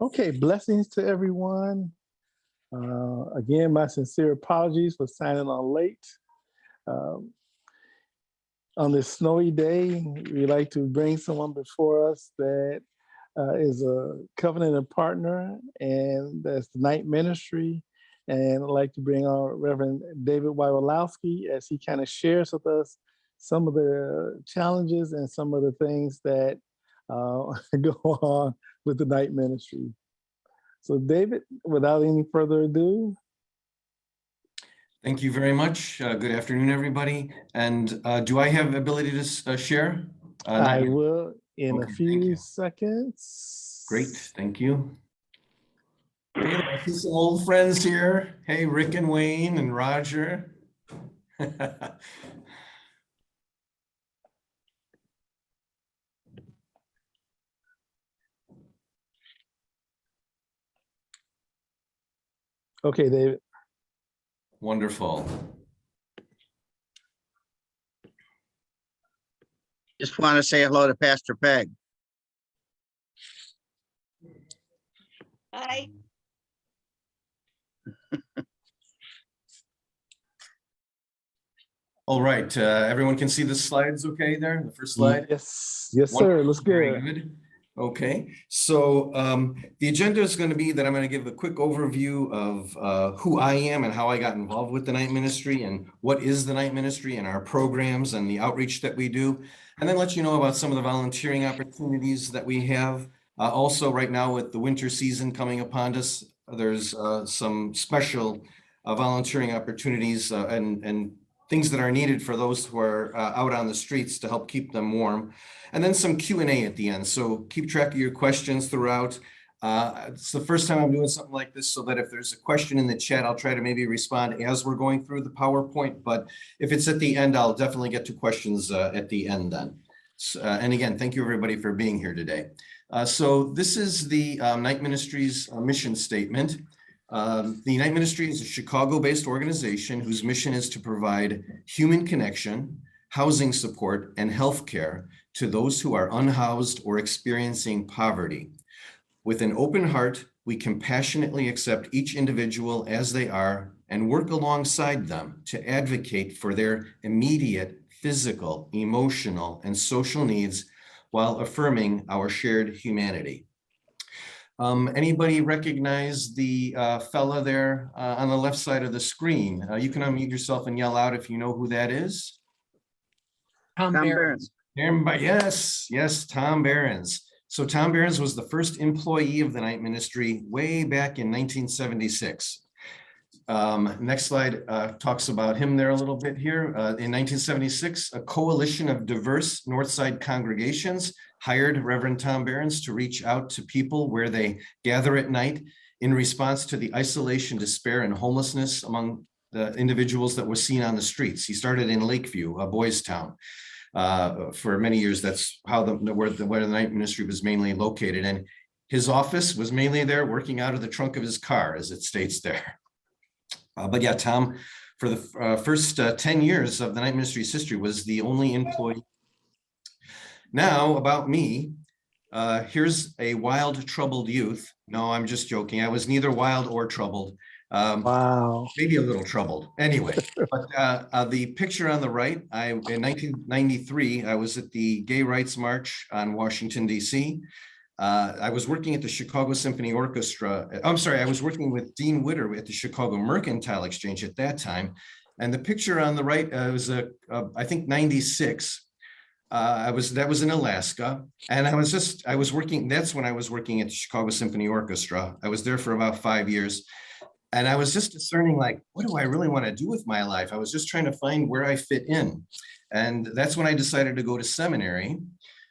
Okay, blessings to everyone. Again, my sincere apologies for signing on late. Um, on this snowy day, we like to bring someone before us that is a covenant and partner, and that's the night ministry. And I'd like to bring on Reverend David Wywialowski as he kind of shares with us some of the challenges and some of the things that go on with the night ministry. So David, without any further ado. Thank you very much. Good afternoon, everybody. And do I have ability to share? I will in a Okay, few seconds. Great, thank you. Hey, I see some old friends here. Hey, Rick and Wayne and Roger. Okay, David. Wonderful. Just want to say hello to Pastor Peg. Hi. All right, everyone can see the slides okay there, the first slide? Yes, sir, let's go. Very good. Okay, so the agenda is going to be that I'm going to give a quick overview of who I am and how I got involved with the night ministry and what is the night ministry and our programs and the outreach that we do, and then let you know about some of the volunteering opportunities that we have. Also, right now with the winter season coming upon us, there's some special volunteering opportunities and things that are needed for those who are out on the streets to help keep them warm. And then some Q&A at the end. So keep track of your questions throughout. It's the first time I'm doing something like this, so that if there's a question in the chat, I'll try to maybe respond as we're going through the PowerPoint. But if it's at the end, I'll definitely get to questions at the end then. And again, thank you everybody for being here today. So this is the Night Ministry's mission statement. The Night Ministry is a Chicago-based organization whose mission is to provide human connection, housing support, and healthcare to those who are unhoused or experiencing poverty. With an open heart, we compassionately accept each individual as they are and work alongside them to advocate for their immediate physical, emotional, and social needs while affirming our shared humanity. Anybody recognize the fella there on the left side of the screen? You can unmute yourself and yell out if you know who that is. Tom Behrens. Yes, Tom Behrens. So Tom Behrens was the first employee of the night ministry way back in 1976. Next slide talks about him there a little bit here. In 1976, a coalition of diverse Northside congregations hired Reverend Tom Behrens to reach out to people where they gather at night in response to the isolation, despair, and homelessness among the individuals that were seen on the streets. He started in Lakeview, Boys Town. For many years, that's how where the night ministry was mainly located. And his office was mainly there working out of the trunk of his car, as it states there. But yeah, Tom, for the first 10 years of the night ministry's history, was the only employee. Now, about me, here's a wild, troubled youth. No, I'm just joking. I was neither wild or troubled. Wow. Maybe a little troubled. Anyway, but the picture on the right, in 1993, I was at the Gay Rights March on Washington, D.C. I was working at the Chicago Symphony Orchestra. I'm sorry, I was working with Dean Witter at the Chicago Mercantile Exchange at that time. And the picture on the right was, I think, 96. That was in Alaska. And I was working, that's when I was working at the Chicago Symphony Orchestra. I was there for about 5 years. And I was just discerning, like, what do I really want to do with my life? I was just trying to find where I fit in. And that's when I decided to go to seminary.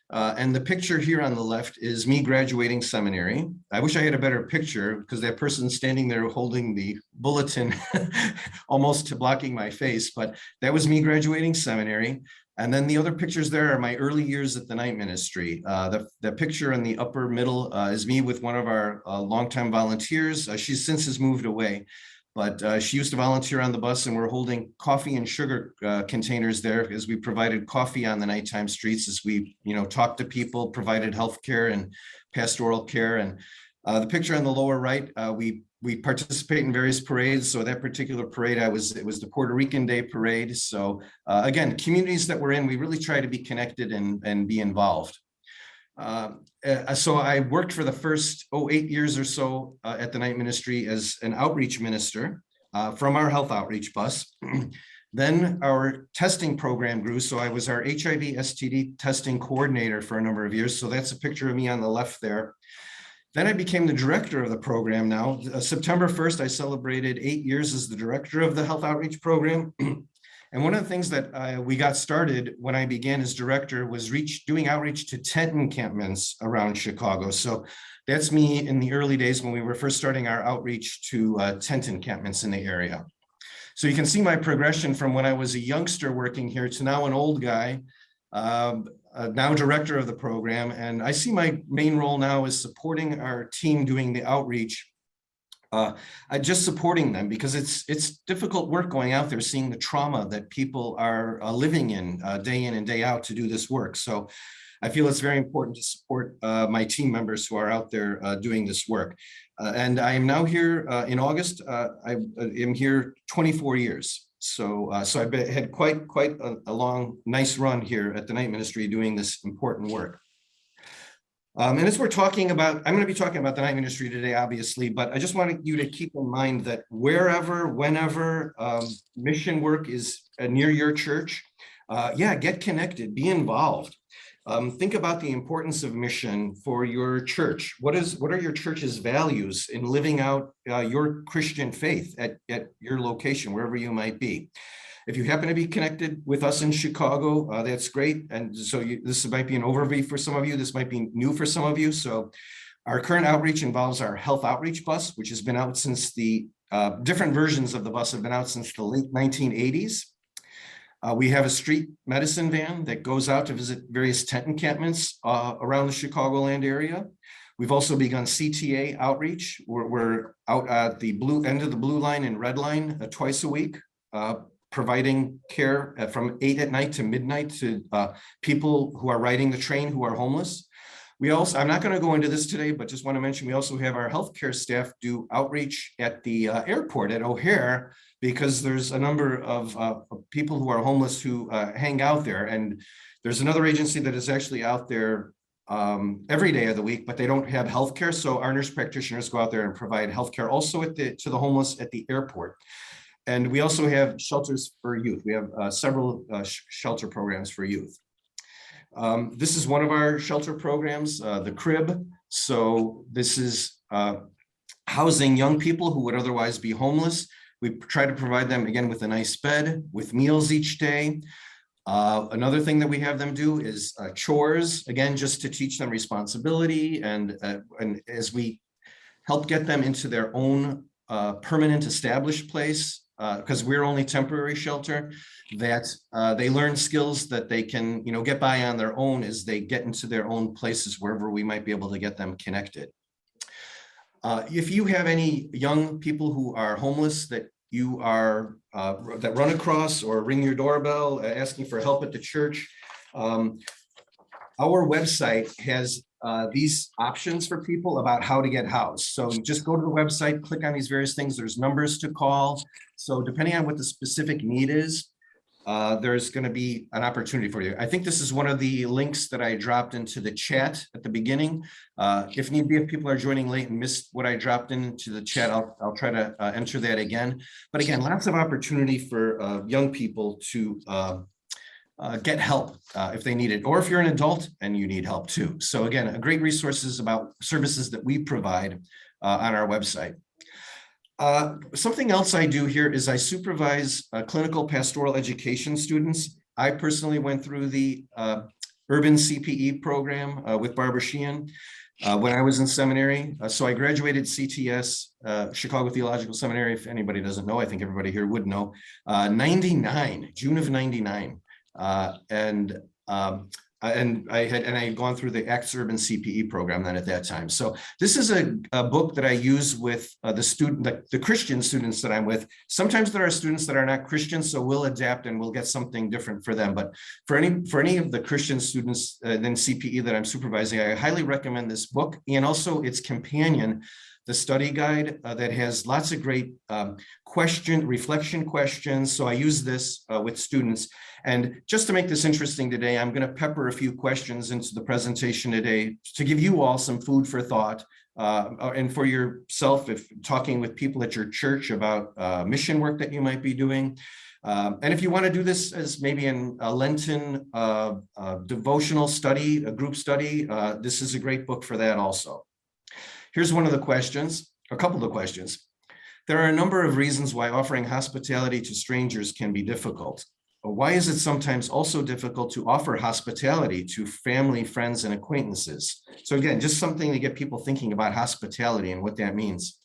And the picture here on the left is me graduating seminary. I wish I had a better picture because that person standing there holding the bulletin almost blocking my face, but that was me graduating seminary. And then the other pictures there are my early years at the night ministry. The picture in the upper middle is me with one of our longtime volunteers. She since has moved away, but she used to volunteer on the bus, and we're holding coffee and sugar containers there as we provided coffee on the nighttime streets as we, talked to people, provided healthcare and pastoral care. And The picture on the lower right, we participate in various parades. So that particular parade, it was the Puerto Rican Day Parade. So again, communities that we're in, we really try to be connected and be involved. So I worked for the first 8 years or so at the night ministry as an outreach minister from our health outreach bus. Then our testing program grew. So I was our HIV STD testing coordinator for a number of years. So that's a picture of me on the left there. Then I became the director of the program now. September 1st, I celebrated 8 years as the director of the health outreach program. And one of the things that we got started when I began as director was doing outreach to tent encampments around Chicago. So that's me in the early days when we were first starting our outreach to tent encampments in the area. So you can see my progression from when I was a youngster working here to now an old guy, now director of the program. And I see my main role now is supporting our team doing the outreach. Just supporting them because it's difficult work going out there, seeing the trauma that people are living in and day out to do this work. So I feel it's very important to support my team members who are out there doing this work. And I am now here in August. I am here 24 years. So I've had quite a long, nice run here at the night ministry doing this important work. And as we're talking about, I'm going to be talking about the night ministry today, obviously, but I just wanted you to keep in mind that wherever, whenever mission work is near your church, get connected, be involved. Think about the importance of mission for your church. What are your church's values in living out your Christian faith at your location, wherever you might be? If you happen to be connected with us in Chicago, that's great. And so this might be an overview for some of you. This might be new for some of you. So our current outreach involves our health outreach bus, which has been out since different versions of the bus have been out since the late 1980s. We have a street medicine van that goes out to visit various tent encampments around the Chicagoland area. We've also begun CTA outreach. We're out at the end of the blue line and red line twice a week, providing care from 8 at night to midnight to people who are riding the train who are homeless. We also, I'm not going to go into this today, but just want to mention we also have our healthcare staff do outreach at the airport at O'Hare, because there's a number of people who are homeless who hang out there. And there's another agency that is actually out there every day of the week, but they don't have healthcare. So our nurse practitioners go out there and provide healthcare also to the homeless at the airport. And we also have shelters for youth. We have several shelter programs for youth. This is one of our shelter programs, the Crib. So this is housing young people who would otherwise be homeless. We try to provide them, again, with a nice bed, with meals each day. Another thing that we have them do is chores, again, just to teach them responsibility. And as we help get them into their own permanent established place, because we're only temporary shelter, that they learn skills that they can, get by on their own as they get into their own places, wherever we might be able to get them connected. If you have any young people who are homeless that you are that run across or ring your doorbell asking for help at the church, our website has these options for people about how to get housed. So you just go to the website, click on these various things. There's numbers to call. So depending on what the specific need is, there's going to be an opportunity for you. I think this is one of the links that I dropped into the chat at the beginning. If need be, if people are joining late and missed what I dropped into the chat, I'll try to enter that again. But again, lots of opportunity for young people to get help if they need it, or if you're an adult and you need help too. So again, a great resources about services that we provide on our website. Something else I do here is I supervise clinical pastoral education students. I personally went through the urban CPE program with Barbara Sheehan when I was in seminary. So I graduated CTS, Chicago Theological Seminary. If anybody doesn't know, I think everybody here would know, 99, June of 99. And and I had gone through the Acts Urban CPE program then at that time. So this is a book that I use with the Christian students that I'm with. Sometimes there are students that are not Christians, so we'll adapt and we'll get something different for them. But for any of the Christian students in CPE that I'm supervising, I highly recommend this book and also its companion, the study guide, that has lots of great reflection questions. So I use this with students. And just to make this interesting today, I'm going to pepper a few questions into the presentation today to give you all some food for thought, and for yourself, if talking with people at your church about mission work that you might be doing. And if you want to do this as maybe in a Lenten devotional study, a group study, this is a great book for that also. Here's one of the questions, a couple of the questions. There are a number of reasons why offering hospitality to strangers can be difficult. Why is it sometimes also difficult to offer hospitality to family, friends, and acquaintances? So again, just something to get people thinking about hospitality and what that means.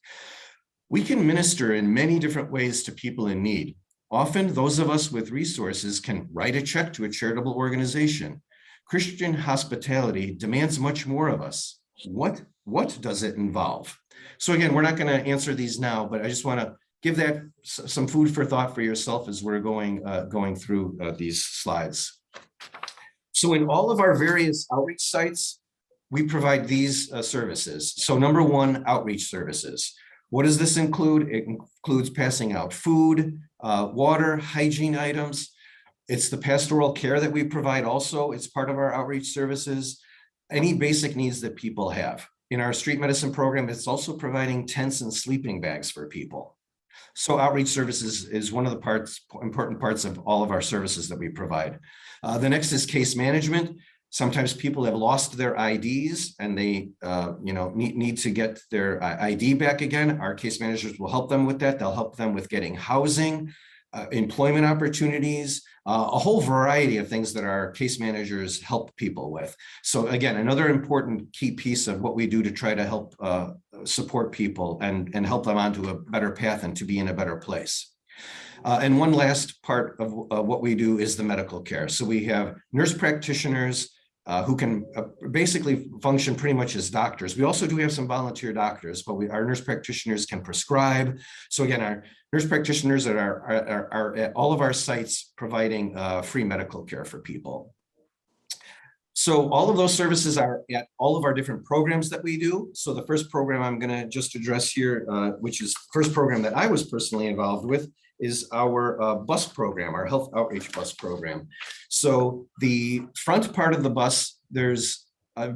We can minister in many different ways to people in need. Often, those of us with resources can write a check to a charitable organization. Christian hospitality demands much more of us. What does it involve? So again, we're not going to answer these now, but I just want to give that some food for thought for yourself as we're going through these slides. So in all of our various outreach sites, we provide these services. So number one, outreach services. What does this include? It includes passing out food, water, hygiene items. It's the pastoral care that we provide also. It's part of our outreach services. Any basic needs that people have. In our street medicine program, it's also providing tents and sleeping bags for people. So outreach services is one of the important parts of all of our services that we provide. The next is case management. Sometimes people have lost their IDs and they need to get their ID back again. Our case managers will help them with that. They'll help them with getting housing, employment opportunities, a whole variety of things that our case managers help people with. So again, another important key piece of what we do to try to help support people and help them onto a better path and to be in a better place. And one last part of what we do is the medical care. So we have nurse practitioners who can basically function pretty much as doctors. We also do have some volunteer doctors, but our nurse practitioners can prescribe. So again, our nurse practitioners are at all of our sites providing free medical care for people. So all of those services are at all of our different programs that we do. So the first program I'm going to just address here, which is the first program that I was personally involved with, is our bus program, our health outreach bus program. So the front part of the bus, there's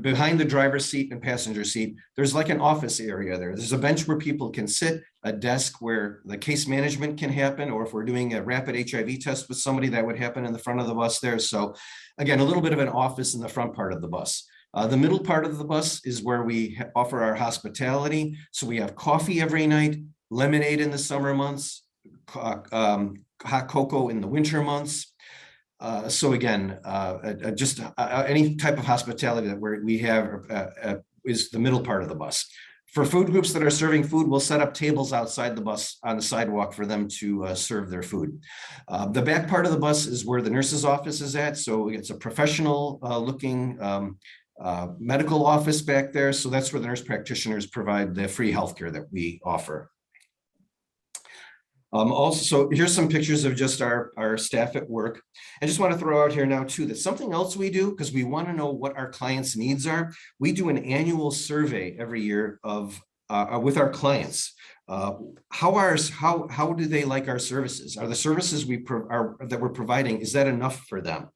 behind the driver's seat and passenger seat, there's like an office area there. There's a bench where people can sit, a desk where the case management can happen, or if we're doing a rapid HIV test with somebody, that would happen in the front of the bus there. So again, a little bit of an office in the front part of the bus. The middle part of the bus is where we offer our hospitality. So we have coffee every night, lemonade in the summer months, hot cocoa in the winter months. So again, just any type of hospitality that we have is the middle part of the bus. For food groups that are serving food, we'll set up tables outside the bus on the sidewalk for them to serve their food. The back part of the bus is where the nurse's office is at. So it's a professional looking medical office back there. So that's where the nurse practitioners provide the free healthcare that we offer. Also, here's some pictures of just our staff at work. I just want to throw out here now too, that something else we do, because we want to know what our clients' needs are. We do an annual survey every year of with our clients. How do they like our services? Are the services that we're providing, is that enough for them?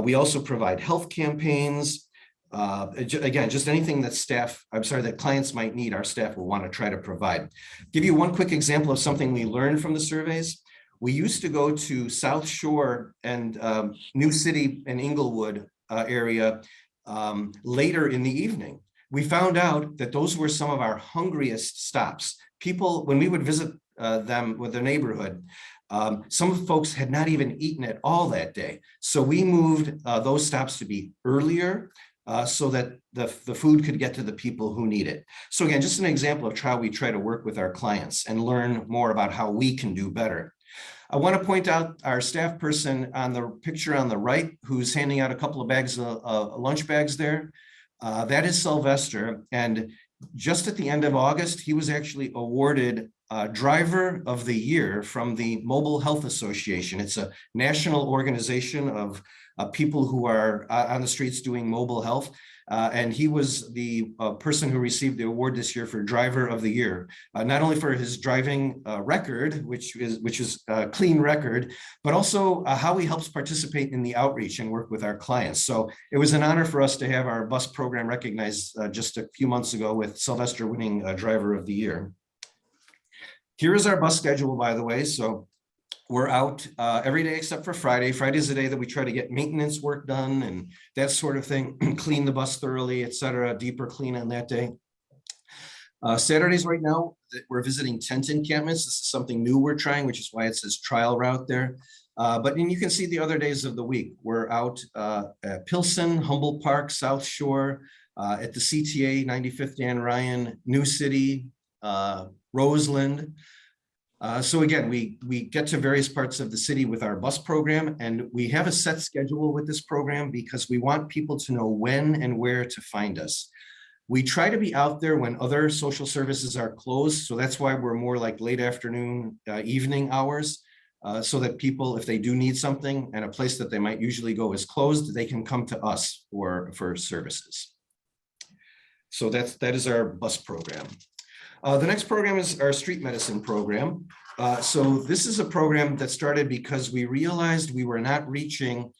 We also provide health campaigns. Again, just anything that clients might need, our staff will want to try to provide. Give you one quick example of something we learned from the surveys. We used to go to South Shore and New City and Inglewood area later in the evening. We found out that those were some of our hungriest stops. People, when we would visit them with their neighborhood, some of the folks had not even eaten at all that day. So we moved those stops to be earlier, so that the food could get to the people who need it. So again, just an example of how we try to work with our clients and learn more about how we can do better. I want to point out our staff person on the picture on the right, who's handing out a couple of bags of lunch bags there. That is Sylvester. And just at the end of August, he was actually awarded Driver of the Year from the Mobile Health Association. It's a national organization of people who are on the streets doing mobile health. And he was the person who received the award this year for Driver of the Year, not only for his driving record, which is a clean record, but also how he helps participate in the outreach and work with our clients. So it was an honor for us to have our bus program recognized just a few months ago with Sylvester winning Driver of the Year. Here is our bus schedule, by the way. So we're out every day except for Friday. Friday is the day that we try to get maintenance work done and that sort of thing, clean the bus thoroughly, etc. Deeper clean on that day. Saturdays right now, we're visiting tent encampments. This is something new we're trying, which is why it says trial route there. But then you can see the other days of the week. We're out at Pilsen, Humboldt Park, South Shore, at the CTA, 95th Dan Ryan, New City, Roseland. So again, we get to various parts of the city with our bus program, and we have a set schedule with this program because we want people to know when and where to find us. We try to be out there when other social services are closed. So that's why we're more like late afternoon, evening hours, so that people, if they do need something and a place that they might usually go is closed, they can come to us for services. So that is our bus program. The next program is our street medicine program. So this is a program that started because we realized we were not reaching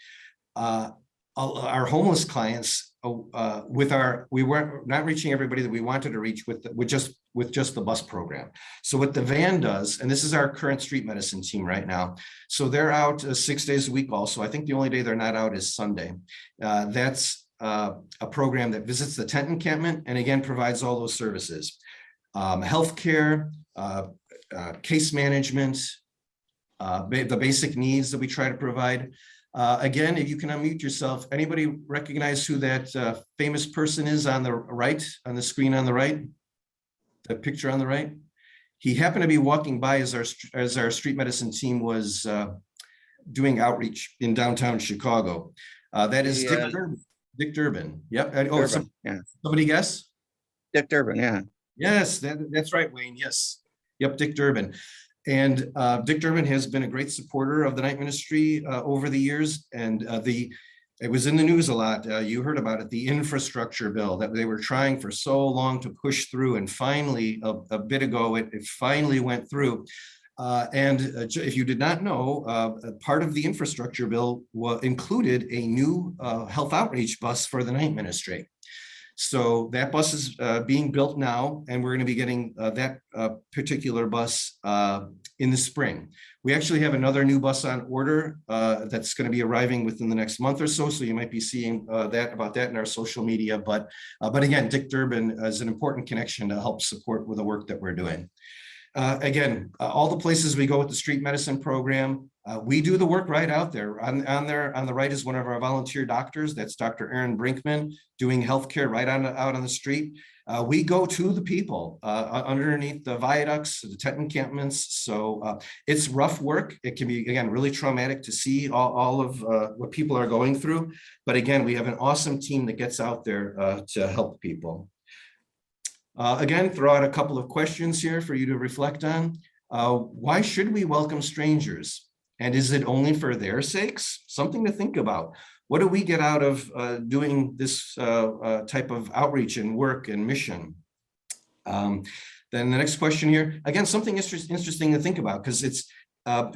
our homeless clients we weren't not reaching everybody that we wanted to reach with just the bus program. So what the van does, and this is our current street medicine team right now. So they're out 6 days a week also. I think the only day they're not out is Sunday. That's a program that visits the tent encampment and again provides all those services. Healthcare, case management, the basic needs that we try to provide. Again, if you can unmute yourself, anybody recognize who that famous person is on the right, on the screen on the right? The picture on the right? He happened to be walking by as our street medicine team was doing outreach in downtown Chicago. That is Dick Durbin. Dick Durbin. Yep. Durbin, yeah. Somebody guess? Dick Durbin, yeah. Yes, that's right, Wayne. Yes. Yep, Dick Durbin. And Dick Durbin has been a great supporter of the night ministry over the years. And it was in the news a lot. You heard about it, the infrastructure bill that they were trying for so long to push through. And finally, a bit ago, it finally went through. If you did not know, part of the infrastructure bill included a new health outreach bus for the night ministry. So that bus is being built now, and we're going to be getting that particular bus in the spring. We actually have another new bus on order that's going to be arriving within the next month or so. So you might be seeing about that in our social media. But again, Dick Durbin is an important connection to help support with the work that we're doing. Again, all the places we go with the street medicine program, we do the work right out there. On the right is one of our volunteer doctors. That's Dr. Aaron Brinkman doing healthcare right out on the street. We go to the people underneath the viaducts, the tent encampments. So it's rough work. It can be, again, really traumatic to see all of what people are going through. But again, we have an awesome team that gets out there to help people. Again, throw out a couple of questions here for you to reflect on. Why should we welcome strangers? And is it only for their sakes? Something to think about. What do we get out of doing this type of outreach and work and mission? Then the next question here, again, something interesting to think about, because it's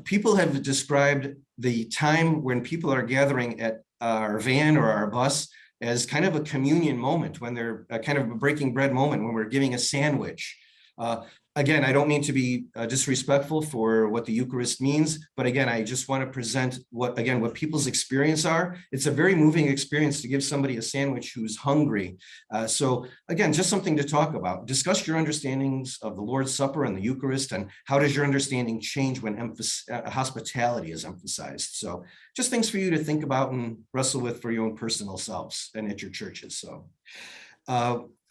people have described the time when people are gathering at our van or our bus as kind of a communion moment, when they're kind of a breaking bread moment, when we're giving a sandwich. Again, I don't mean to be disrespectful for what the Eucharist means, but again, I just want to present what people's experience are. It's a very moving experience to give somebody a sandwich who's hungry. So again, just something to talk about. Discuss your understandings of the Lord's Supper and the Eucharist, and how does your understanding change when hospitality is emphasized. So just things for you to think about and wrestle with for your own personal selves and at your churches. So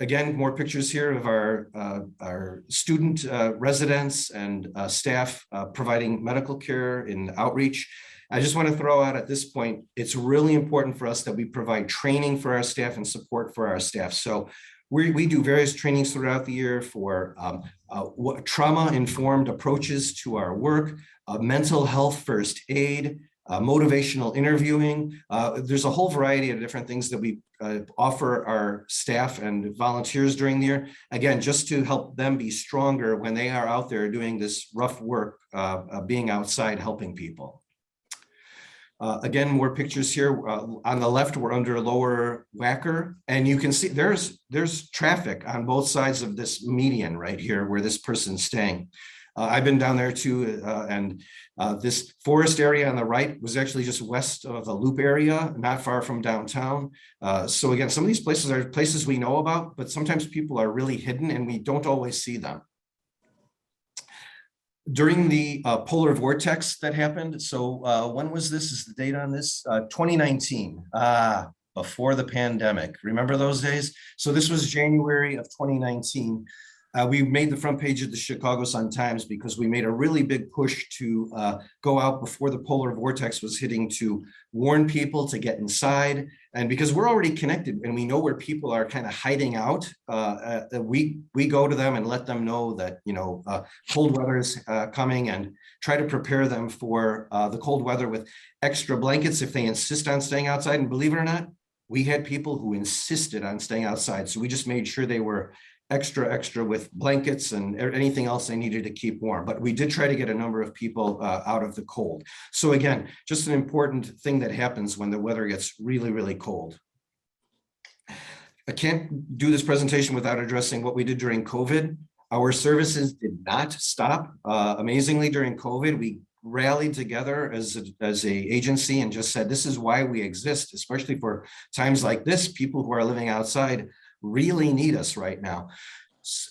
Again, more pictures here of our student residents and staff providing medical care in outreach. I just want to throw out at this point, it's really important for us that we provide training for our staff and support for our staff. So we do various trainings throughout the year for trauma-informed approaches to our work, mental health first aid, motivational interviewing. There's a whole variety of different things that we offer our staff and volunteers during the year. Again, just to help them be stronger when they are out there doing this rough work, being outside helping people. Again, more pictures here. On the left, we're under Lower Wacker, and you can see there's traffic on both sides of this median right here where this person's staying. I've been down there too, and this forest area on the right was actually just west of the Loop area, not far from downtown. So again, some of these places are places we know about, but sometimes people are really hidden and we don't always see them. During the polar vortex that happened, so when was this? Is the date on this? 2019, before the pandemic. Remember those days? So this was January of 2019. We made the front page of the Chicago Sun-Times because we made a really big push to go out before the polar vortex was hitting to warn people to get inside. And because we're already connected and we know where people are kind of hiding out, we go to them and let them know that, you know, cold weather is coming, and try to prepare them for the cold weather with extra blankets if they insist on staying outside. And believe it or not, we had people who insisted on staying outside. So we just made sure they were extra with blankets and anything else they needed to keep warm. But we did try to get a number of people out of the cold. So again, just an important thing that happens when the weather gets really, really cold. I can't do this presentation without addressing what we did during COVID. Our services did not stop. Amazingly, during COVID, we rallied together as a agency and just said, this is why we exist, especially for times like this. People who are living outside really need us right now.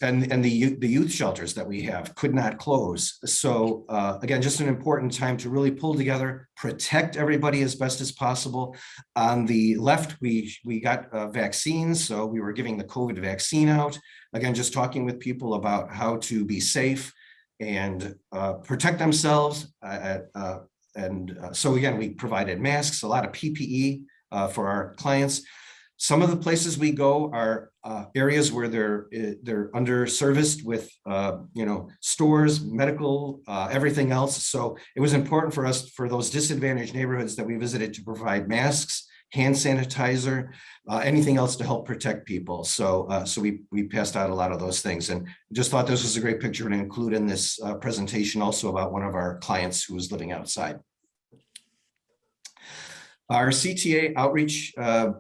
And the youth shelters that we have could not close. So again, just an important time to really pull together, protect everybody as best as possible. On the left, we got vaccines. So we were giving the COVID vaccine out. Again, just talking with people about how to be safe and protect themselves. So again, we provided masks, a lot of PPE for our clients. Some of the places we go are areas where they're underserviced with stores, medical, everything else. So it was important for us, for those disadvantaged neighborhoods that we visited, to provide masks, hand sanitizer, anything else to help protect people. So we passed out a lot of those things, and just thought this was a great picture to include in this presentation also about one of our clients who was living outside. Our CTA outreach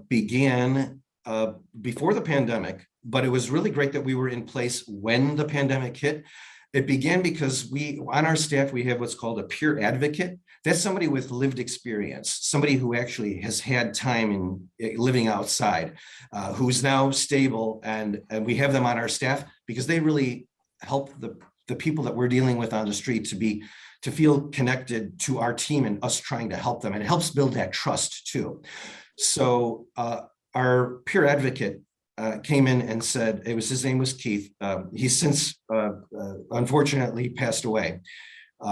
began before the pandemic, but it was really great that we were in place when the pandemic hit. It began because on our staff, we have what's called a peer advocate. That's somebody with lived experience, somebody who actually has had time in living outside, who's now stable, and we have them on our staff because they really help the people that we're dealing with on the street to feel connected to our team and us trying to help them. And it helps build that trust too. So our peer advocate came in and said, his name was Keith. He's since unfortunately passed away.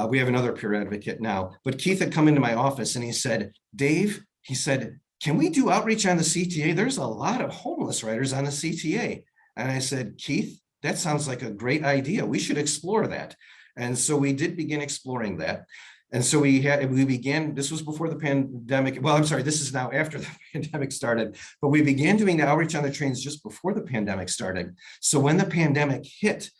We have another peer advocate now, but Keith had come into my office and he said, Dave, he said, can we do outreach on the CTA? There's a lot of homeless riders on the CTA. And I said, Keith, that sounds like a great idea. We should explore that. And so we did begin exploring that. And so we began, this was before the pandemic. Well, I'm sorry, this is now after the pandemic started, but we began doing the outreach on the trains just before the pandemic started. So when the pandemic hit,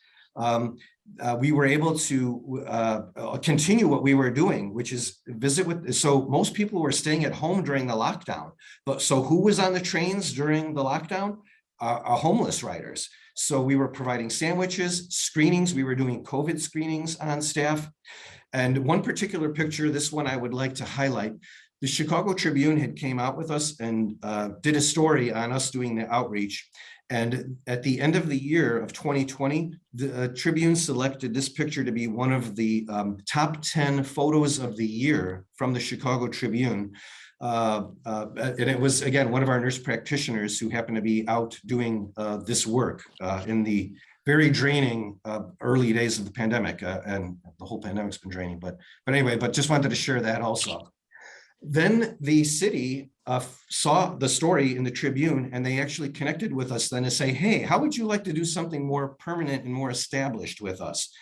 we were able to continue what we were doing, which is visit with, so most people were staying at home during the lockdown. But so who was on the trains during the lockdown? Homeless riders. So we were providing sandwiches, screenings. We were doing COVID screenings on staff. And one particular picture, this one I would like to highlight. The Chicago Tribune had came out with us and did a story on us doing the outreach. And at the end of the year of 2020, the Tribune selected this picture to be one of the top 10 photos of the year from the Chicago Tribune. And it was, again, one of our nurse practitioners who happened to be out doing this work in the very draining early days of the pandemic. And the whole pandemic's been draining, but anyway, but just wanted to share that also. Then the city saw the story in the Tribune, and they actually connected with us then to say, hey, how would you like to do something more permanent and more established with us?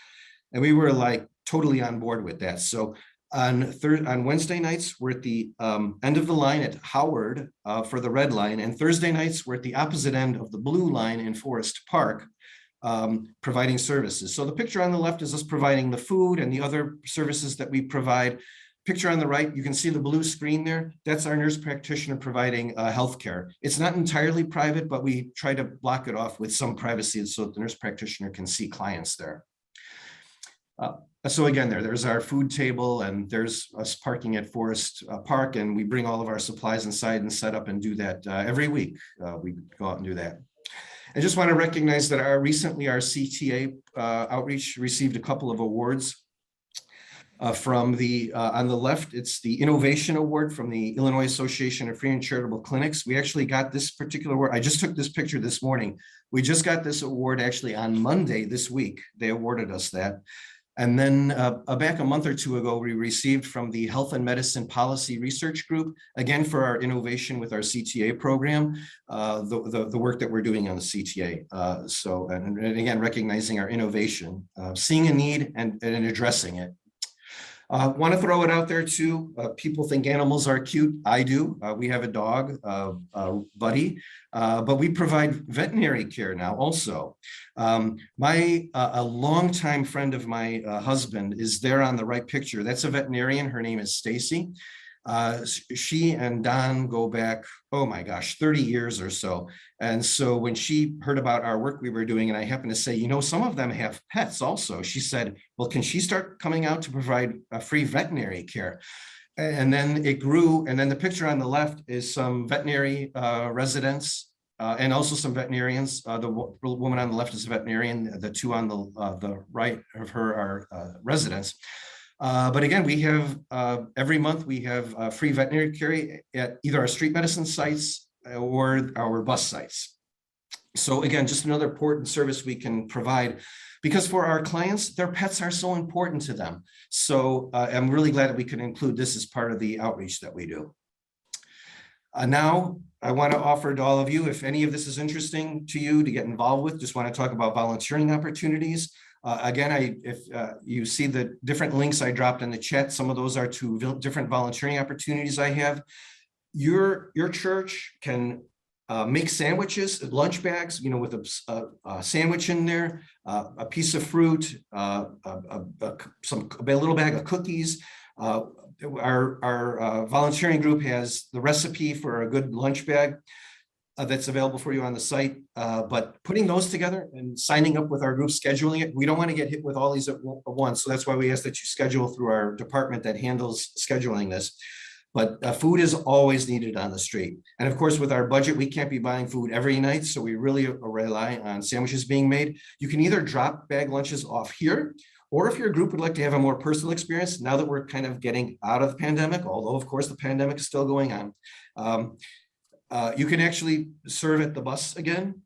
And we were like totally on board with that. So on Wednesday nights, we're at the end of the line at Howard for the red line, and Thursday nights, we're at the opposite end of the blue line in Forest Park, providing services. So the picture on the left is us providing the food and the other services that we provide. Picture on the right, you can see the blue screen there. That's our nurse practitioner providing healthcare. It's not entirely private, but we try to block it off with some privacy so that the nurse practitioner can see clients there. So again, there's our food table, and there's us parking at Forest Park, and we bring all of our supplies inside and set up and do that every week. We go out and do that. I just want to recognize that recently our CTA outreach received a couple of awards. From the on the left, it's the Innovation Award from the Illinois Association of Free and Charitable Clinics. We actually got this particular award. I just took this picture this morning. We just got this award actually on Monday this week. They awarded us that. And then back a month or two ago, we received from the Health and Medicine Policy Research Group, again, for our innovation with our CTA program, the work that we're doing on the CTA. So, and again, recognizing our innovation, seeing a need and addressing it. Want to throw it out there too. People think animals are cute. I do. We have a dog, Buddy, but we provide veterinary care now also. A longtime friend of my husband is there on the right picture. That's a veterinarian. Her name is Stacy. She and Don go back, oh my gosh, 30 years or so. And so when she heard about our work we were doing, and I happened to say, you know, some of them have pets also, she said, well, can she start coming out to provide free veterinary care? And then it grew. And then the picture on the left is some veterinary residents and also some veterinarians. The woman on the left is a veterinarian. The two on the right of her are residents. But again, we have every month we have free veterinary care at either our street medicine sites or our bus sites. So again, just another important service we can provide, because for our clients, their pets are so important to them. So I'm really glad that we can include this as part of the outreach that we do. Now, I want to offer to all of you, if any of this is interesting to you to get involved with, just want to talk about volunteering opportunities. Again, if you see the different links I dropped in the chat, some of those are to different volunteering opportunities I have. Your church can make sandwiches, lunch bags, you know, with a sandwich in there, a piece of fruit, a little bag of cookies. Our volunteering group has the recipe for a good lunch bag that's available for you on the site. But putting those together and signing up with our group, scheduling it, we don't want to get hit with all these at once. So that's why we ask that you schedule through our department that handles scheduling this. But food is always needed on the street. And of course, with our budget, we can't be buying food every night. So we really rely on sandwiches being made. You can either drop bag lunches off here, or if your group would like to have a more personal experience, now that we're kind of getting out of the pandemic, although of course the pandemic is still going on, you can actually serve at the bus again.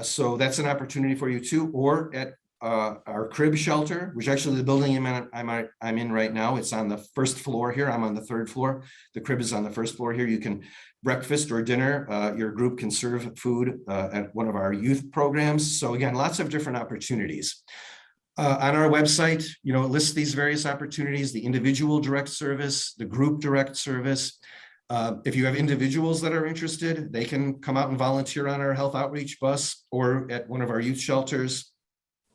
So that's an opportunity for you too, or at our crib shelter, which actually the building I'm in right now, it's on the first floor here. I'm on the third floor. The crib is on the first floor here. You can breakfast or dinner. Your group can serve food at one of our youth programs. So again, lots of different opportunities. On our website, you know, it lists these various opportunities, the individual direct service, the group direct service. If you have individuals that are interested, they can come out and volunteer on our health outreach bus or at one of our youth shelters,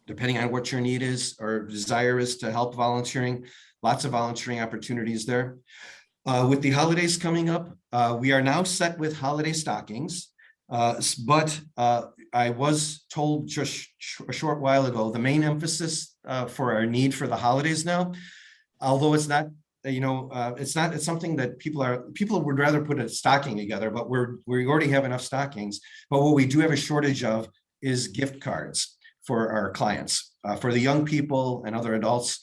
depending on what your need is or desire is to help volunteering. Lots of volunteering opportunities there. With the holidays coming up, we are now set with holiday stockings. But I was told just a short while ago, the main emphasis for our need for the holidays now, although it's not, you know, it's something that people would rather put a stocking together, but we already have enough stockings. But what we do have a shortage of is gift cards for our clients, for the young people and other adults.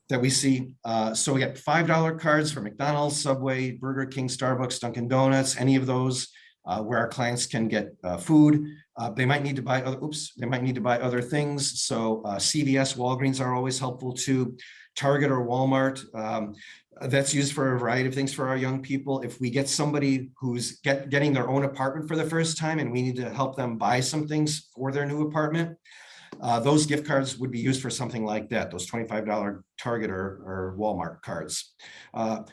that we see. So we got $5 cards for McDonald's, Subway, Burger King, Starbucks, Dunkin' Donuts, any of those where our clients can get food. They might need to buy other things. So CVS, Walgreens are always helpful too. Target or Walmart. That's used for a variety of things for our young people. If we get somebody who's getting their own apartment for the first time and we need to help them buy some things for their new apartment, those gift cards would be used for something like that, those $25 Target or Walmart cards.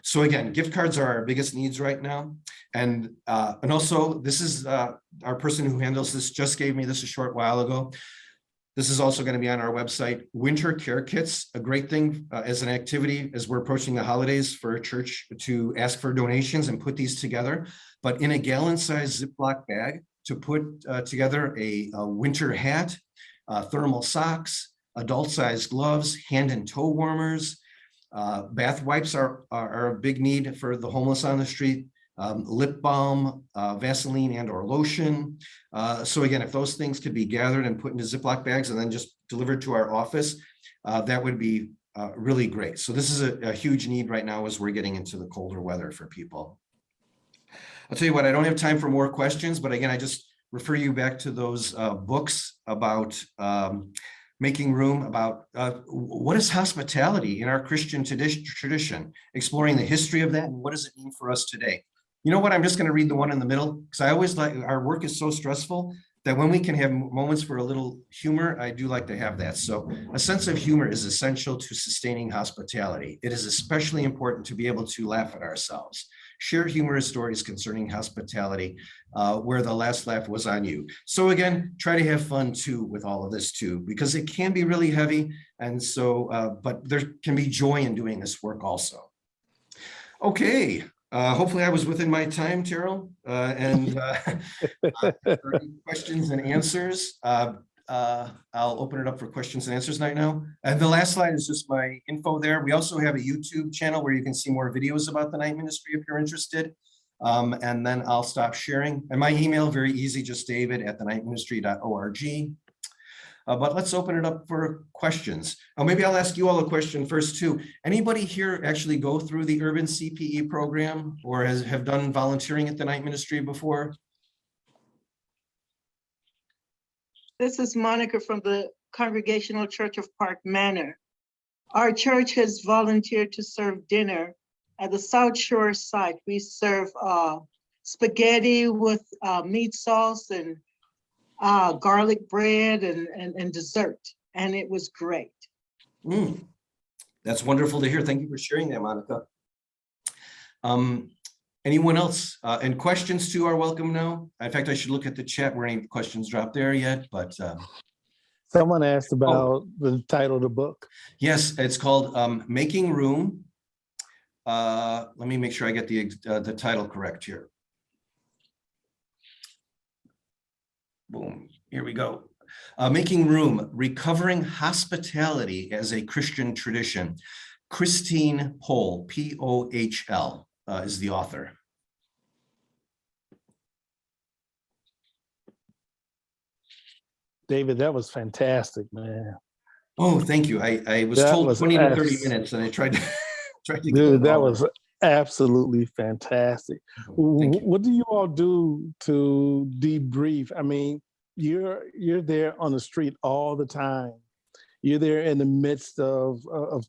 So again, gift cards are our biggest needs right now. And also, this is our person who handles this just gave me this a short while ago. This is also going to be on our website. Winter care kits, a great thing as an activity as we're approaching the holidays for a church to ask for donations and put these together. But in a gallon-sized Ziploc bag to put together a winter hat, thermal socks, adult-sized gloves, hand and toe warmers. Bath wipes are a big need for the homeless on the street. Lip balm, Vaseline and or lotion. So again, if those things could be gathered and put into Ziploc bags and then just delivered to our office, that would be really great. So this is a huge need right now as we're getting into the colder weather for people. I'll tell you what, I don't have time for more questions, but again, I just refer you back to those books about making room, about what is hospitality in our Christian tradition, exploring the history of that and what does it mean for us today. You know what, I'm just going to read the one in the middle because I always like, our work is so stressful that when we can have moments for a little humor, I do like to have that. So a sense of humor is essential to sustaining hospitality. It is especially important to be able to laugh at ourselves. Share humorous stories concerning hospitality where the last laugh was on you. So again, try to have fun too with all of this too, because it can be really heavy. And so, but there can be joy in doing this work also. Okay. Hopefully I was within my time, Terrell, and questions and answers. I'll open it up for questions and answers right now. And the last slide is just my info there. We also have a YouTube channel where you can see more videos about the night ministry if you're interested. And then I'll stop sharing. And my email, very easy, just david@thenightministry.org. But let's open it up for questions. Maybe I'll ask you all a question first too. Anybody here actually go through the Urban CPE program or have done volunteering at the night ministry before? This is Monica from the Congregational Church of Park Manor. Our church has volunteered to serve dinner at the South Shore site. We serve spaghetti with meat sauce and garlic bread and dessert, and it was great. That's wonderful to hear. Thank you for sharing that, Monica. Anyone else? And questions too are welcome now. In fact, I should look at the chat where any questions dropped there yet, but someone asked about the title of the book. Yes, it's called Making Room. Let me make sure I get the title correct here. Boom, here we go. Making Room, Recovering Hospitality as a Christian Tradition. Christine Pohl, P-O-H-L, is the author. David, that was fantastic, man. Oh, thank you. I was told 20 to 30 minutes and I tried to Dude, that was absolutely fantastic. What do you all do to debrief? I mean, you're there on the street all the time. You're there in the midst of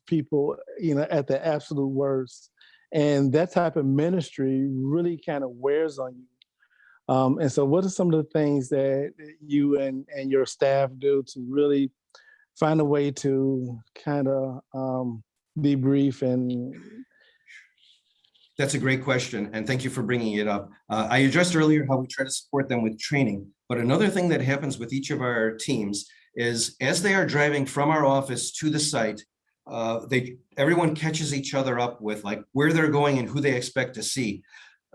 people, you know, at the absolute worst. And that type of ministry really kind of wears on you. And so what are some of the things that you and your staff do to really find a way to kind of debrief? And that's a great question, and thank you for bringing it up. I addressed earlier how we try to support them with training, but another thing that happens with each of our teams is as they are driving from our office to the site, everyone catches each other up with like where they're going and who they expect to see.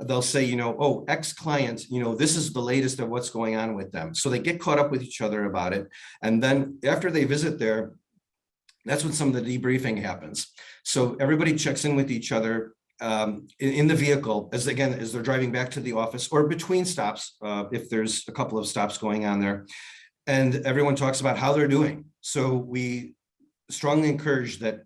They'll say, you know, oh, X client, you know, this is the latest of what's going on with them. So they get caught up with each other about it. And then after they visit there, that's when some of the debriefing happens. So everybody checks in with each other in the vehicle as they're driving back to the office or between stops, if there's a couple of stops going on there. And everyone talks about how they're doing. So we strongly encourage that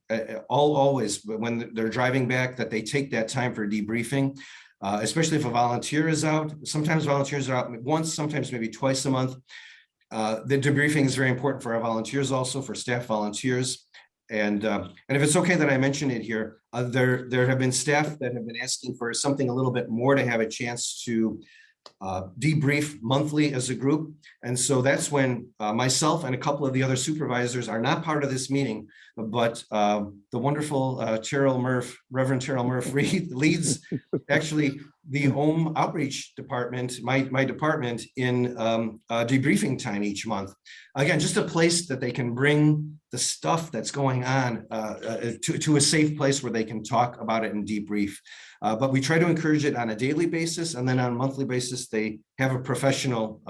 always when they're driving back, that they take that time for debriefing, especially if a volunteer is out. Sometimes volunteers are out once, sometimes maybe twice a month. The debriefing is very important for our volunteers, also for staff volunteers. And if it's okay that I mention it here, there have been staff that have been asking for something a little bit more, to have a chance to debrief monthly as a group. And so that's when myself and a couple of the other supervisors are not part of this meeting, but the wonderful Reverend Terrell Murph leads actually the home outreach department, my department, in debriefing time each month. Again, just a place that they can bring the stuff that's going on to a safe place where they can talk about it and debrief. But we try to encourage it on a daily basis, and then on a monthly basis, they have a professional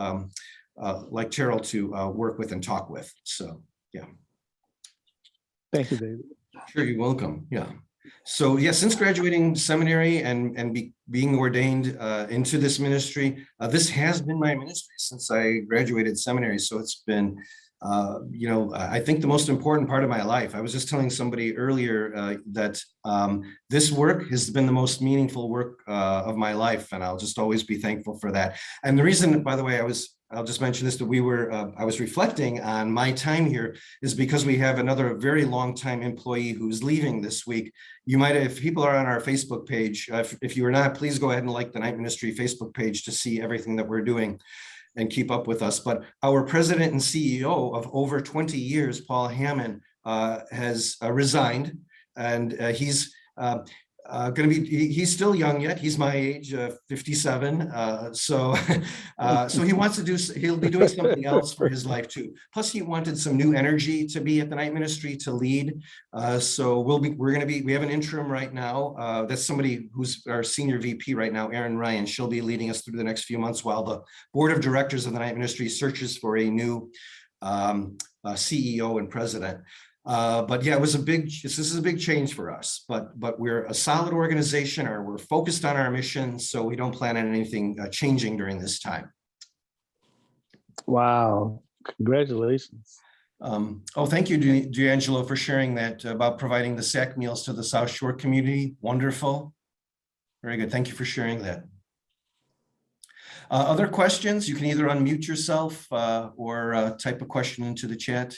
like Terrell to work with and talk with. So, yeah. Thank you, David. Sure, you're welcome. Yeah. So, yeah, since graduating seminary and being ordained into this ministry, this has been my ministry since I graduated seminary. So it's been, I think the most important part of my life. I was just telling somebody earlier that this work has been the most meaningful work of my life, and I'll just always be thankful for that. And the reason, by the way, I'll just mention this, that I was reflecting on my time here is because we have another very long time employee who's leaving this week. You might, if people are on our Facebook page, if you are not, please go ahead and like the Night Ministry Facebook page to see everything that we're doing and keep up with us. But our president and CEO of over 20 years, Paul Hammond, has resigned, and he's he's still young yet. He's my age, 57. So he wants to he'll be doing something else for his life too. Plus he wanted some new energy to be at the Night Ministry, to lead. So we have an interim right now. That's somebody who's our senior VP right now, Erin Ryan. She'll be leading us through the next few months while the board of directors of the Night Ministry searches for a new CEO and president. But yeah, this is a big change for us, but we're a solid organization, or we're focused on our mission, so we don't plan on anything changing during this time. Wow, congratulations. Thank you, D'Angelo, for sharing that about providing the SAC meals to the South Shore community. Wonderful. Very good. Thank you for sharing that. Other questions? You can either unmute yourself or type a question into the chat.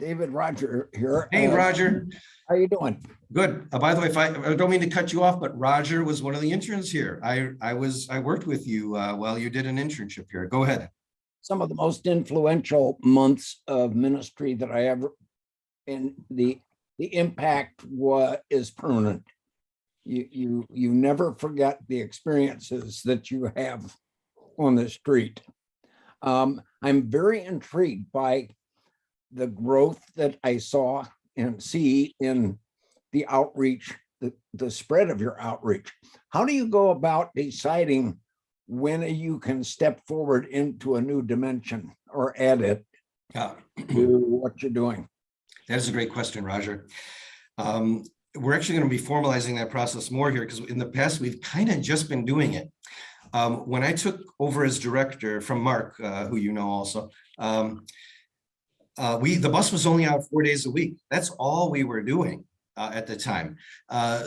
David, Roger here. Hey, Roger. How you doing? Good. By the way, I don't mean to cut you off, but Roger was one of the interns here. I worked with you while you did an internship here. Go ahead. Some of the most influential months of ministry that I ever, and the impact is permanent. You never forget the experiences that you have on the street. I'm very intrigued by the growth that I saw and see in the outreach, the spread of your outreach. How do you go about deciding when you can step forward into a new dimension or add it to what you're doing? That is a great question, Roger. We're actually going to be formalizing that process more here, because in the past, we've kind of just been doing it. When I took over as director from Mark, who you know also, the bus was only out 4 days a week. That's all we were doing at the time.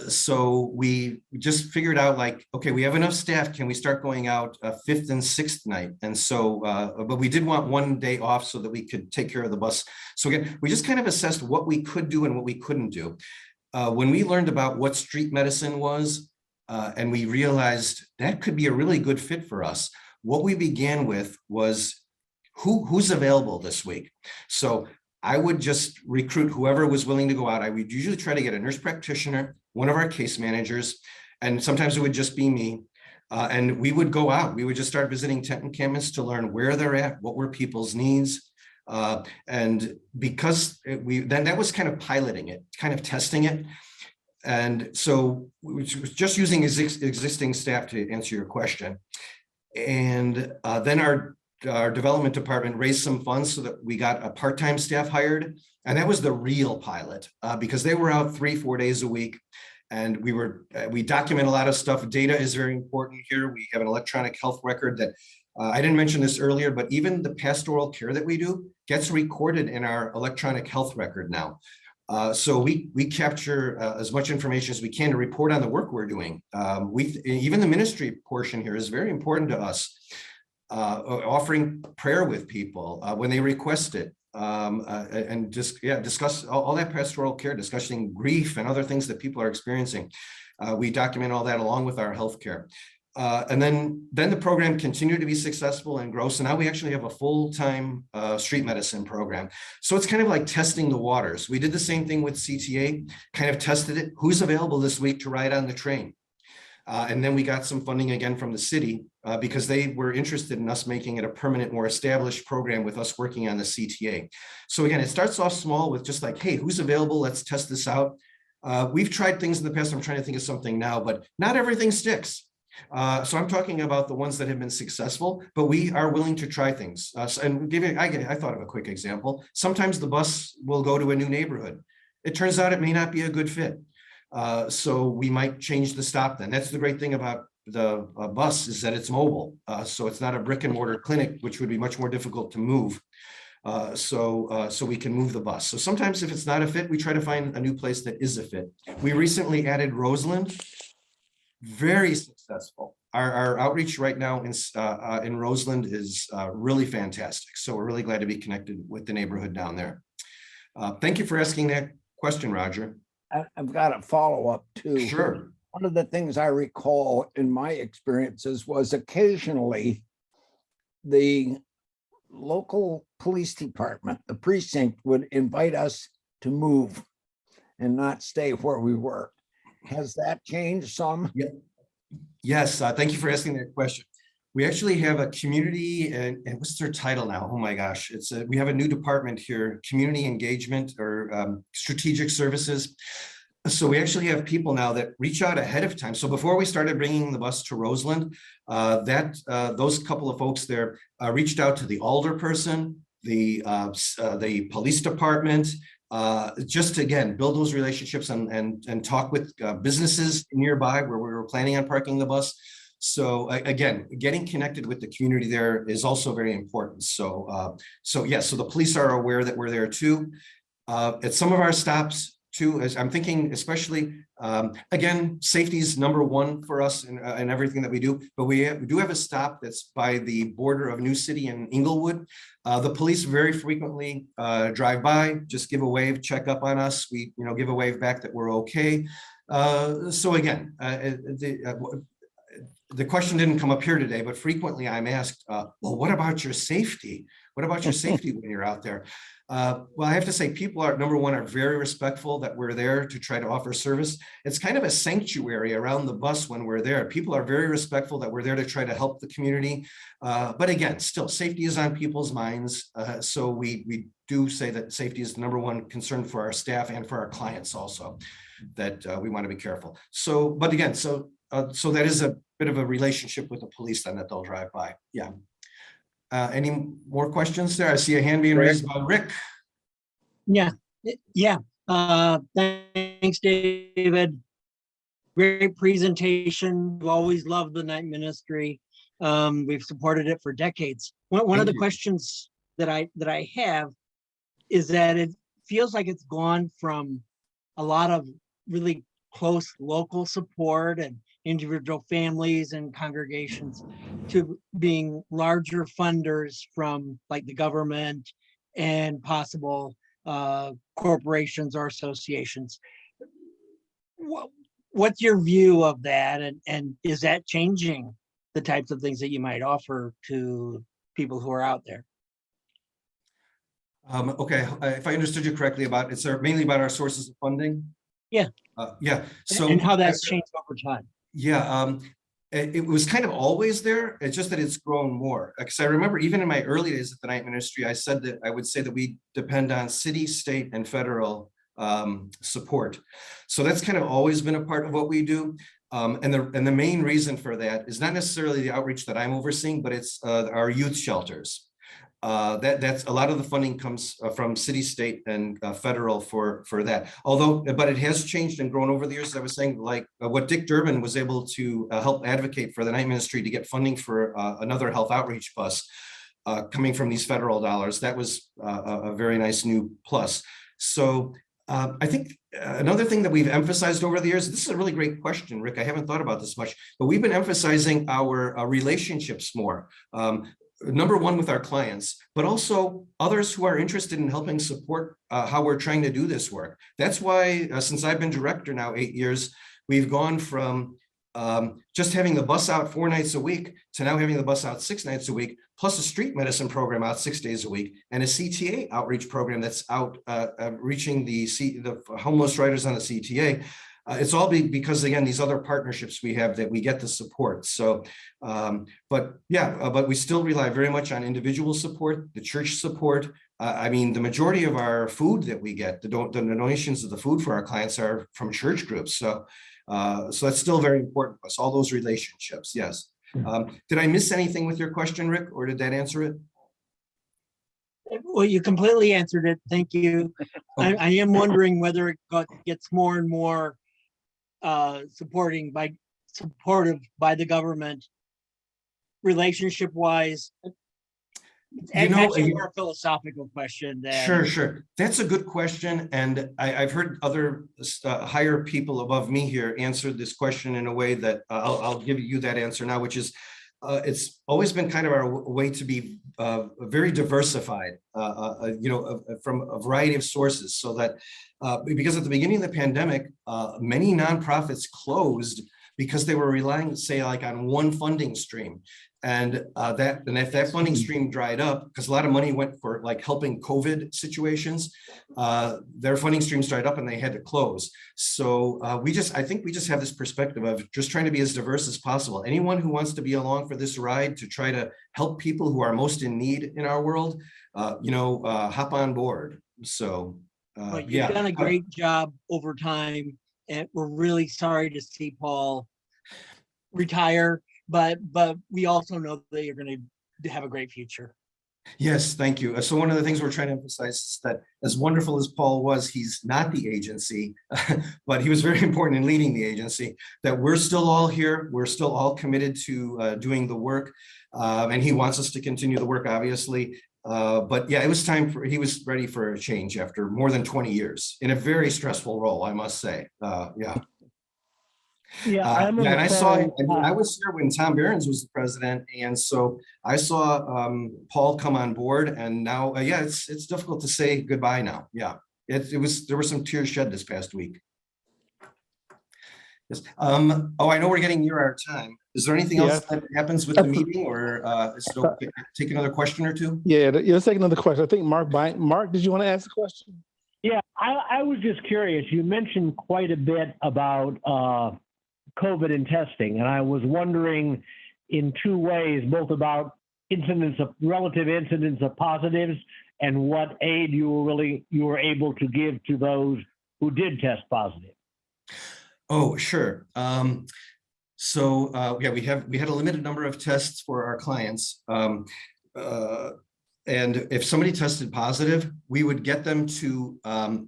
So we just figured out, like, okay, we have enough staff. Can we start going out a fifth and sixth night? And so, but we did want 1 day off so that we could take care of the bus. So again, we just kind of assessed what we could do and what we couldn't do. When we learned about what street medicine was, and we realized that could be a really good fit for us, what we began with was who's available this week. So I would just recruit whoever was willing to go out. I would usually try to get a nurse practitioner, one of our case managers, and sometimes it would just be me. And we would go out. We would just start visiting tent encampments to learn where they're at, what were people's needs. And because that was kind of piloting it, kind of testing it. And so we was just using existing staff to answer your question. And then our development department raised some funds so that we got a part-time staff hired. And that was the real pilot, because they were out 3-4 days a week. And we document a lot of stuff. Data is very important here. We have an electronic health record that I didn't mention this earlier, but even the pastoral care that we do gets recorded in our electronic health record now. So we capture as much information as we can to report on the work we're doing. Even the ministry portion here is very important to us. Offering prayer with people when they request it, and just discuss all that pastoral care, discussing grief and other things that people are experiencing. We document all that along with our healthcare. And then the program continued to be successful and grow. So now we actually have a full-time street medicine program. So it's kind of like testing the waters. We did the same thing with CTA, kind of tested it. Who's available this week to ride on the train? And then we got some funding again from the city because they were interested in us making it a permanent, more established program with us working on the CTA. So again, it starts off small with just like, hey, who's available? Let's test this out. We've tried things in the past. I'm trying to think of something now, but not everything sticks. So I'm talking about the ones that have been successful, but we are willing to try things. And I thought of a quick example. Sometimes the bus will go to a new neighborhood. It turns out it may not be a good fit. So we might change the stop then. That's the great thing about the bus is that it's mobile. So it's not a brick and mortar clinic, which would be much more difficult to move. So we can move the bus. So sometimes if it's not a fit, we try to find a new place that is a fit. We recently added Roseland. Very successful. Our outreach right now in Roseland is really fantastic. So we're really glad to be connected with the neighborhood down there. Thank you for asking that question, Roger. I've got a follow-up too. Sure. One of the things I recall in my experiences was occasionally the local police department, the precinct, would invite us to move and not stay where we were. Has that changed some? Yeah. Yes. Thank you for asking that question. We actually have a community, and what's their title now? Oh my gosh, we have a new department here, community engagement or strategic services. So we actually have people now that reach out ahead of time. So before we started bringing the bus to Roseland, those couple of folks there reached out to the alder person, the police department, just to, again, build those relationships and talk with businesses nearby where we were planning on parking the bus. So again, getting connected with the community there is also very important. So so the police are aware that we're there too. At some of our stops too, as I'm thinking, especially, again, safety is number one for us in everything that we do, but we do have a stop that's by the border of New City and Inglewood. The police very frequently drive by, just give a wave, check up on us. We, give a wave back that we're okay. So again, the question didn't come up here today, but frequently I'm asked, well, what about your safety? What about your safety when you're out there? Well, I have to say people are, number one, are very respectful that we're there to try to offer service. It's kind of a sanctuary around the bus when we're there. People are very respectful that we're there to try to help the community. But again, still safety is on people's minds. So we do say that safety is the number one concern for our staff and for our clients also, that we want to be careful. So, but again, so that is a bit of a relationship with the police then that they'll drive by. Yeah. Any more questions there? I see a hand being raised by Rick. Yeah. Thanks, David. Great presentation. We've always loved the night ministry. We've supported it for decades. One of the questions that I have is that it feels like it's gone from a lot of really close local support and individual families and congregations to being larger funders from like the government and possible corporations or associations. What's your view of that? And is that changing the types of things that you might offer to people who are out there? Okay, if I understood you correctly, it's mainly about our sources of funding. Yeah. Yeah. So and how that's changed over time. Yeah, it was kind of always there. It's just that it's grown more. Because I remember even in my early days at the night ministry, I said that I would say that we depend on city, state, and federal support. So that's kind of always been a part of what we do. And the main reason for that is not necessarily the outreach that I'm overseeing, but it's our youth shelters. that's a lot of the funding comes from city, state, and federal for that. Although, but it has changed and grown over the years. As I was saying, like what Dick Durbin was able to help advocate for the night ministry to get funding for another health outreach bus coming from these federal dollars. That was a very nice new plus. So I think another thing that we've emphasized over the years, this is a really great question, Rick. I haven't thought about this much, but we've been emphasizing our relationships more. Number one with our clients, but also others who are interested in helping support how we're trying to do this work. That's why since I've been director now 8 years, we've gone from just having the bus out 4 nights a week to now having the bus out 6 nights a week, plus a street medicine program out 6 days a week, and a CTA outreach program that's out reaching the homeless riders on the CTA. It's all because, again, these other partnerships we have that we get the support. So, but we still rely very much on individual support, the church support. I mean, the majority of our food that we get, the donations of the food for our clients are from church groups. So that's still very important to us, all those relationships, yes. Did I miss anything with your question, Rick, or did that answer it? Well, you completely answered it. Thank you. I am wondering whether it gets more and more supportive by the government, relationship wise. And actually a more philosophical question. Sure. That's a good question. And I've heard other higher people above me here answer this question in a way that I'll give you that answer now, which is it's always been kind of our way to be very diversified, from a variety of sources, so that because at the beginning of the pandemic, many nonprofits closed because they were relying, say, like on one funding stream. And if that funding stream dried up, because a lot of money went for like helping COVID situations, their funding streams dried up and they had to close. So I think we just have this perspective of just trying to be as diverse as possible. Anyone who wants to be along for this ride to try to help people who are most in need in our world, hop on board. So you've done a great job over time, and we're really sorry to see Paul retire. But we also know that you're going to have a great future. Yes, thank you. So one of the things we're trying to emphasize is that as wonderful as Paul was, he's not the agency, but he was very important in leading the agency, that we're still all here. We're still all committed to doing the work. And he wants us to continue the work, obviously. But yeah, it was time he was ready for a change after more than 20 years in a very stressful role, I must say. Yeah, and I saw him. I was here when Tom Behrens was the president, and so I saw Paul come on board. And now, it's difficult to say goodbye now. Yeah, there were some tears shed this past week. Yes. I know we're getting near our time. Is there anything else that happens with the meeting, or is it okay to take another question or two? Yeah, let's take another question. I think Mark, did you want to ask a question? Yeah, I was just curious. You mentioned quite a bit about COVID and testing, and I was wondering in 2 ways, both about relative incidence of positives and what aid you were able to give to those who did test positive. Oh, sure. We had a limited number of tests for our clients. And if somebody tested positive, we would get them to, and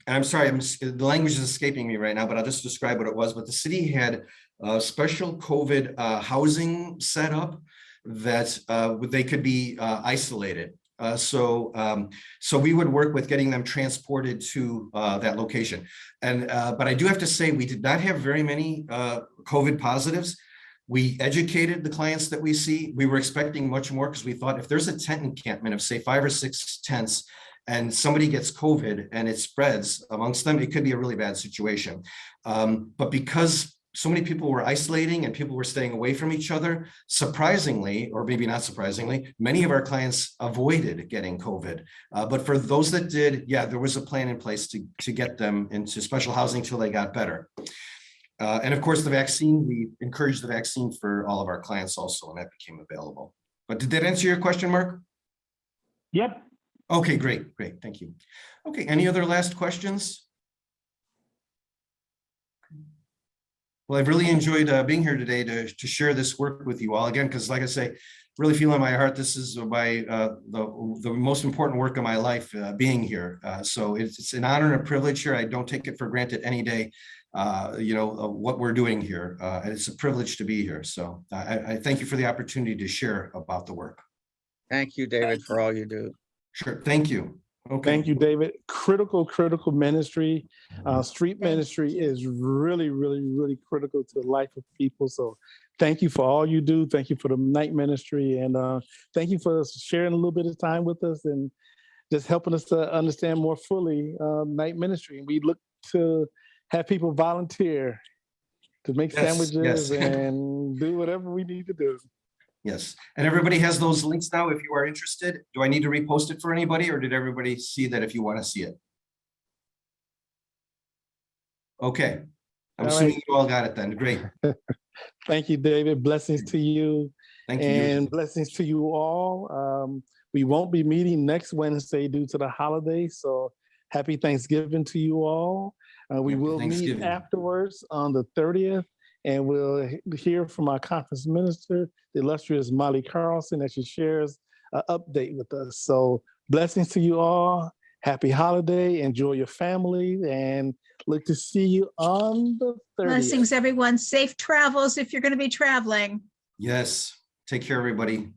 I'm sorry, the language is escaping me right now, but I'll just describe what it was. But the city had a special COVID housing set up that they could be isolated. So we would work with getting them transported to that location. But I do have to say, we did not have very many COVID positives. We educated the clients that we see. We were expecting much more because we thought if there's a tent encampment of say 5 or 6 tents and somebody gets COVID and it spreads amongst them, it could be a really bad situation. But because so many people were isolating and people were staying away from each other, surprisingly, or maybe not surprisingly, many of our clients avoided getting COVID. But for those that did, there was a plan in place to get them into special housing till they got better. And of course, the vaccine, we encouraged the vaccine for all of our clients also, and that became available. But did that answer your question, Mark? Yep. Okay, great. Thank you. Okay, any other last questions? Well, I've really enjoyed being here today to share this work with you all again, because like I say, really feel in my heart, this is the most important work of my life, being here. So it's an honor and a privilege here. I don't take it for granted any day, what we're doing here. And it's a privilege to be here. So I thank you for the opportunity to share about the work. Thank you, David, for all you do. Sure. Thank you. Okay. Thank you, David. Critical ministry. Street Thank ministry you. is really, really, really critical to the life of people. So thank you for all you do. Thank you for the night ministry. And thank you for sharing a little bit of time with us and just helping us to understand more fully night ministry. And we look to have people volunteer to make Yes, sandwiches yes. and do whatever we need to do. Yes. And everybody has those links now if you are interested. Do I need to repost it for anybody, or did everybody see that if you want to see it? Okay. I'm All assuming right. you all got it then. Great. Thank you, David. Blessings to you. Thank you. And blessings to you all. We won't be meeting next Wednesday due to the holiday. So happy Thanksgiving to you all. We Happy will meet Thanksgiving. afterwards on the 30th, and we'll hear from our conference minister, the illustrious Molly Carlson, as she shares an update with us. So blessings to you all. Happy holiday. Enjoy your family, and look to see you on the 30th. Blessings, everyone. Safe travels if you're going to be traveling. Yes. Take care, everybody.